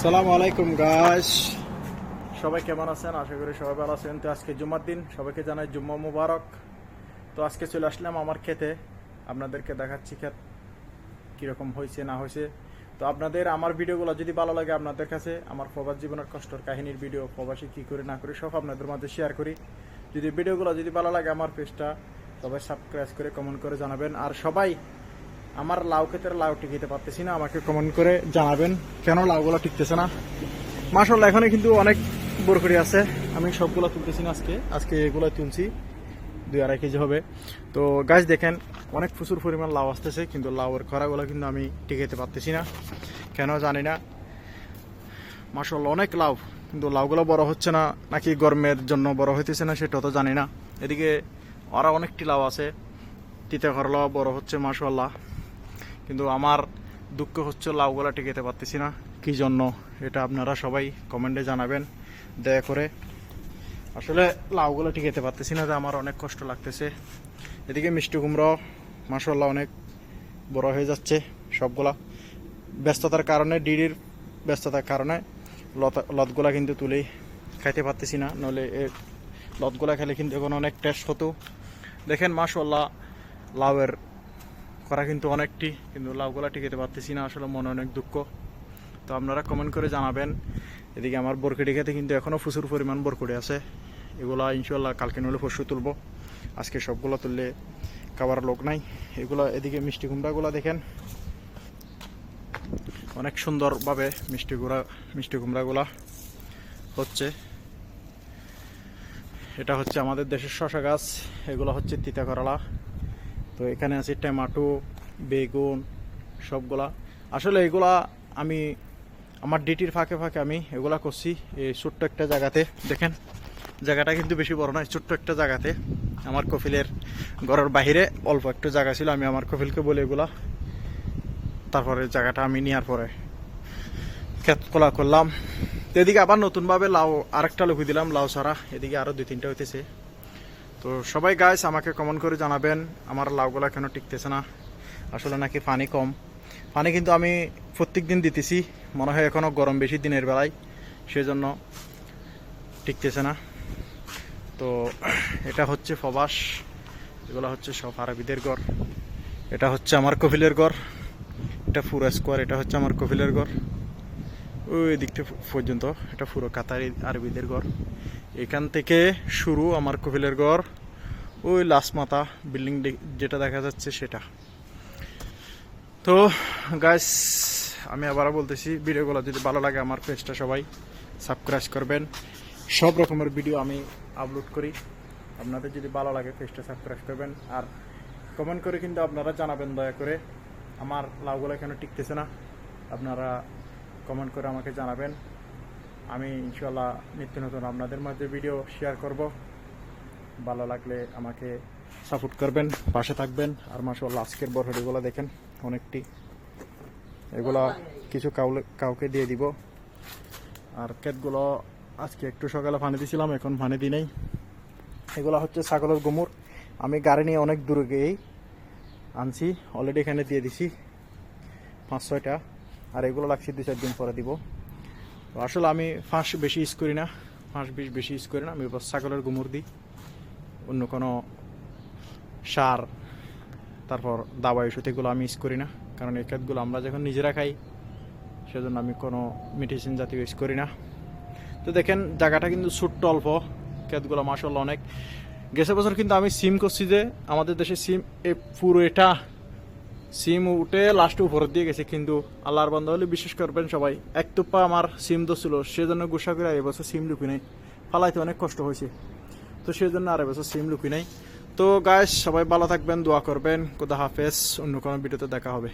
আসসালামু আলাইকুম গাইস, সবাই কেমন আছেন? আশা করি সবাই ভালো আছেন। তো আজকে জুম্মার দিন, সবাইকে জানাই জুম্মা মুবারক। তো আজকে চলে আসলাম আমার ক্ষেতে, আপনাদেরকে দেখাচ্ছি ক্ষেত কীরকম হয়েছে না হয়েছে। তো আপনাদের আমার ভিডিওগুলো যদি ভালো লাগে আপনাদের কাছে, আমার প্রবাস জীবনের কষ্টর কাহিনীর ভিডিও, প্রবাসী কী করে না করে সব আপনাদের মাঝে শেয়ার করি। যদি ভিডিওগুলো যদি ভালো লাগে আমার পেজটা সবাই সাবস্ক্রাইব করে কমেন্ট করে জানাবেন। আর সবাই আমার লাউ ক্ষেতের লাউ টিকিতে পারতেছি না, আমাকে কমেন্ট করে জানাবেন কেন লাউগুলো টিকতেছে না। মাশাআল্লাহ এখানে কিন্তু অনেক বরকড়ি আছে, আমি সবগুলো তুলতেছি না, আজকে এগুলো তুলছি 2-2.5 কেজি হবে। তো গাছ দেখেন অনেক প্রচুর পরিমাণ লাউ আসতেছে, কিন্তু লাউয়ের খরাগুলো কিন্তু আমি টিকাইতে পারতেছি না, কেন জানি না। মাশাআল্লাহ অনেক লাউ, কিন্তু লাউগুলো বড় হচ্ছে না, নাকি গরমের জন্য বড় হইতেছে না সেটা তো জানি না। এদিকে আরও অনেকটি লাউ আছে, তিতা করলাও বড় হচ্ছে মাশাআল্লাহ, কিন্তু আমার দুঃখ হচ্ছে লাউগুলা টিকাতে পারতেছি না। কী জন্য এটা আপনারা সবাই কমেন্টে জানাবেন দয়া করে। আসলে লাউগুলো টিকাতে পারতেছি না, আমার অনেক কষ্ট লাগতেছে। এদিকে মিষ্টি কুমড়ো মাশাআল্লাহ অনেক বড় হয়ে যাচ্ছে সবগুলা, ব্যস্ততার কারণে, ডিডির ব্যস্ততার কারণে লতগুলা কিন্তু তুলে খাইতে পারতেছি না, নইলে লতগুলা খেলে কিন্তু এখন অনেক টেস্ট হতো। দেখেন মাশাআল্লাহ লাউয়ের করা কিন্তু অনেকটি, কিন্তু লাউগুলা টিকাতে পারতেছি না, আসলে মনে অনেক দুঃখ। তো আপনারা কমেন্ট করে জানাবেন। এদিকে আমার বরকড়ি খেতে কিন্তু এখনও প্রচুর পরিমাণ বরকড়ি আছে, এগুলা ইনশাল্লাহ কালকে নইলে পরশু তুলব, আজকে সবগুলো তুললে খাবার লোক নাই এগুলো। এদিকে মিষ্টি কুমড়াগুলো দেখেন অনেক সুন্দরভাবে মিষ্টি কুমড়াগুলা হচ্ছে। এটা হচ্ছে আমাদের দেশের শশা গাছ, এগুলো হচ্ছে তিতা করলা। তো এখানে আছে টমেটো, বেগুন সবগুলা। আসলে এগুলা আমি আমার ডিটির ফাঁকে ফাঁকে আমি এগুলা করছি এই ছোট্ট একটা জায়গাতে। দেখেন জায়গাটা কিন্তু বেশি বড় নয়, ছোট্ট একটা জায়গাতে। আমার কফিলের ঘরের বাহিরে অল্প একটু জায়গা ছিল, আমি আমার কফিলকে বলে এগুলা, তারপরে জায়গাটা আমি নেওয়ার পরে ক্ষেত খোলা করলাম। তো এদিকে আবার নতুনভাবে লাউ আরেকটা লুকি দিলাম, লাউ ছাড়া এদিকে আরও 2-3টা হইতেছে। তো সবাই গাইস আমাকে কমেন্ট করে জানাবেন আমার লাউগুলা কেন টিকতেছে না। আসলে নাকি পানি কম, পানি কিন্তু আমি প্রত্যেক দিন দিতেছি, মনে হয় এখনও গরম বেশি দিনের বেলায়, সেজন্য টিকতেছে না। তো এটা হচ্ছে প্রবাস, এগুলো হচ্ছে সব আরবিদের ঘর। এটা হচ্ছে আমার কফিলের ঘর, এটা পুরো স্কোয়ার, এটা হচ্ছে আমার কফিলের ঘর। ওই দিকটা পর্যন্ত এটা পুরো কাতারি আরবিদের ঘর। এখান থেকে শুরু আমার কফিলের ঘর, ওই লাস্ট মাথা বিল্ডিং যেটা দেখা যাচ্ছে সেটা। তো গাইস আমি আবারও বলতেছি, ভিডিওগুলো যদি ভালো লাগে আমার পেজটা সবাই সাবস্ক্রাইব করবেন। সব রকমের ভিডিও আমি আপলোড করি, আপনাদের যদি ভালো লাগে পেজটা সাবস্ক্রাইব করবেন। আর কমেন্ট করে কিন্তু আপনারা জানাবেন দয়া করে আমার লাউগুলো কেন টিকতেছে না, আপনারা কমেন্ট করে আমাকে জানাবেন। আমি ইনশাল্লাহ নিত্য নতুন আপনাদের মাঝে ভিডিও শেয়ার করব। ভালো লাগলে আমাকে সাপোর্ট করবেন, পাশে থাকবেন। আর মাশাআল্লাহ আজকের বরকড়িগুলো দেখেন অনেকটি, এগুলা কিছু কাউকে দিয়ে দিব। আর ক্ষেতগুলো আজকে একটু সকালে পানি দিয়েছিলাম, এখন পানি দিই নাই। এগুলো হচ্ছে ছাগলের গোমর, আমি গাড়ি নিয়ে অনেক দূরে গিয়েই আনছি, অলরেডি এখানে দিয়ে দিছি 5-6টা, আর এগুলো লাগছে 2-4 দিন পরে দিব। তো আসলে আমি ফাঁস বেশি ইউজ করি না, ফাঁস বেশি ইউজ করি না, আমি বস ছাগলের গোমর দিই, অন্য কোনো সার তারপর দাবাই ওষুধ এগুলো আমি ইউজ করি না, কারণ এই ক্ষেতগুলো আমরা যখন নিজেরা খাই সেজন্য আমি কোনো মেডিসিন জাতীয় ইউজ করি না। তো দেখেন জায়গাটা কিন্তু ছোট্ট অল্প, ক্ষেতগুলো মাশাআল্লাহ অনেক। গেছে বছর কিন্তু আমি সিম করছি, যে আমাদের দেশে সিম পুরো এটা সিম উঠে লাস্টে উপর দিয়ে গেছে, কিন্তু আল্লাহর বান্দা হলে বিশ্বাস করবেন সবাই, এক তুপ্পা আমার সিম দোছিল, সেজন্য গুসা করে এবছর সিম লুকি নাই, ফালাইতে অনেক কষ্ট হয়েছে, তো সেজন্য আর এবছর সিম লুকি নাই। তো গাইস সবাই ভালো থাকবেন, দোয়া করবেন, খোদা হাফেজ, অন্য কোনো ভিডিওতে দেখা হবে।